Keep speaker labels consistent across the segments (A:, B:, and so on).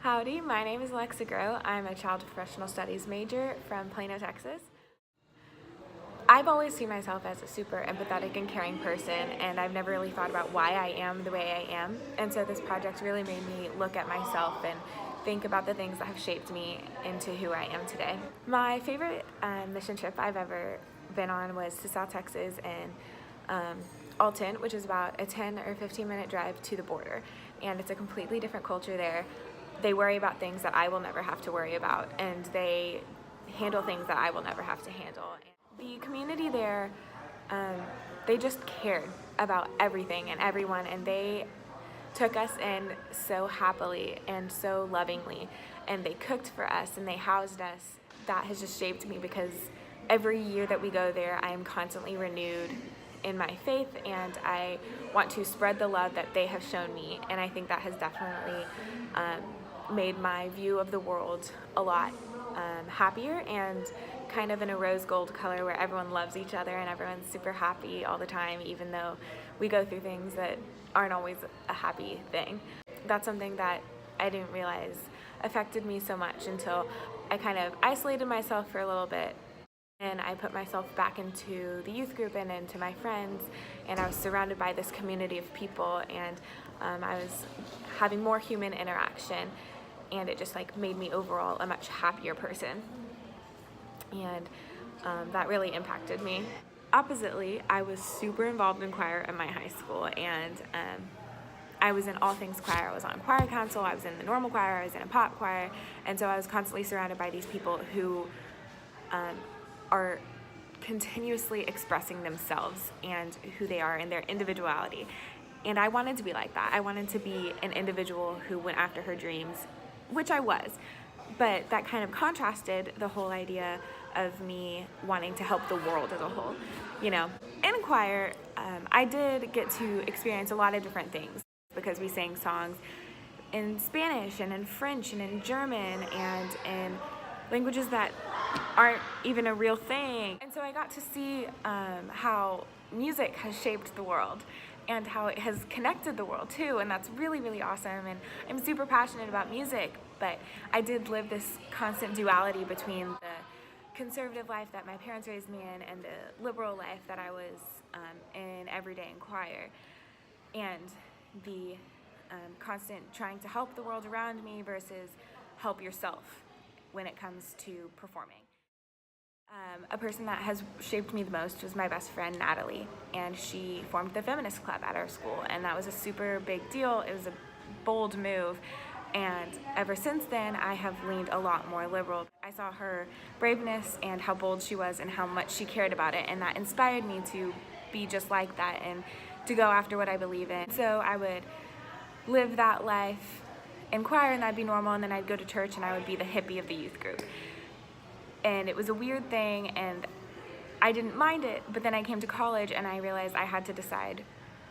A: Howdy, my name is Alexa Groh. I'm a child professional studies major from Plano, Texas. I've always seen myself as a super empathetic and caring person, and I've never really thought about why I am the way I am. And so this project really made me look at myself and think about the things that have shaped me into who I am today. My favorite mission trip I've ever been on was to South Texas and Alton, which is about a 10 or 15 minute drive to the border. And it's a completely different culture there. They worry about things that I will never have to worry about, and they handle things that I will never have to handle. The community there, they just cared about everything and everyone, and they took us in so happily and so lovingly, and they cooked for us and they housed us. That has just shaped me because every year that we go there, I am constantly renewed in my faith, and I want to spread the love that they have shown me, and I think that has definitely made my view of the world a lot happier and kind of in a rose gold color where everyone loves each other and everyone's super happy all the time, even though we go through things that aren't always a happy thing. That's something that I didn't realize affected me so much until I kind of isolated myself for a little bit, and I put myself back into the youth group and into my friends, and I was surrounded by this community of people, and I was having more human interaction, and it just made me overall a much happier person, and that really impacted me. Oppositely, I was super involved in choir at my high school, and I was in all things choir. I was on choir council, I was in the normal choir, I was in a pop choir, and so I was constantly surrounded by these people who are continuously expressing themselves and who they are and their individuality. And I wanted to be like that. I wanted to be an individual who went after her dreams, which I was, but that kind of contrasted the whole idea of me wanting to help the world as a whole. In choir, I did get to experience a lot of different things because we sang songs in Spanish and in French and in German and in languages that aren't even a real thing. And so I got to see how music has shaped the world and how it has connected the world too, and that's really, really awesome. And I'm super passionate about music, but I did live this constant duality between the conservative life that my parents raised me in and the liberal life that I was in every day in choir, and the constant trying to help the world around me versus help yourself when it comes to performing. A person that has shaped me the most was my best friend, Natalie, and she formed the feminist club at our school, and that was a super big deal. It was a bold move, and ever since then, I have leaned a lot more liberal. I saw her braveness and how bold she was and how much she cared about it, and that inspired me to be just like that and to go after what I believe in. So I would live that life in choir, and that'd be normal, and then I'd go to church and I would be the hippie of the youth group. And it was a weird thing, and I didn't mind it, but then I came to college and I realized I had to decide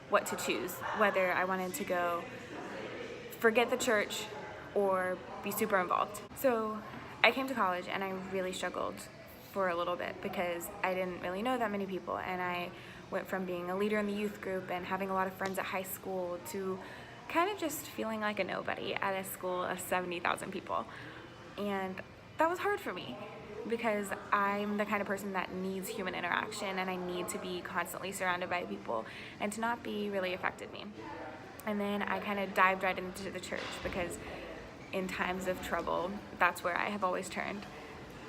A: what to choose, whether I wanted to go forget the church or be super involved. So I came to college and I really struggled for a little bit because I didn't really know that many people, and I went from being a leader in the youth group and having a lot of friends at high school to kind of just feeling like a nobody at a school of 70,000 people. And that was hard for me because I'm the kind of person that needs human interaction, and I need to be constantly surrounded by people, and to not be really affected me. And then I kind of dived right into the church because in times of trouble, that's where I have always turned.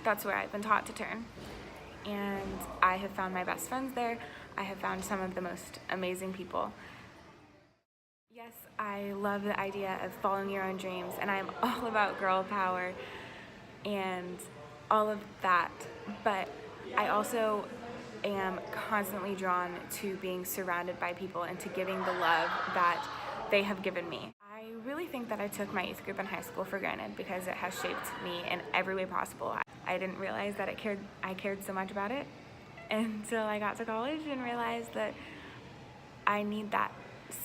A: That's where I've been taught to turn. And I have found my best friends there. I have found some of the most amazing people. Yes, I love the idea of following your own dreams, and I'm all about girl power and all of that, but I also am constantly drawn to being surrounded by people and to giving the love that they have given me. I really think that I took my youth group in high school for granted because it has shaped me in every way possible. I didn't realize that I cared so much about it until I got to college and realized that I need that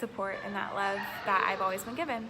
A: support and that love that I've always been given.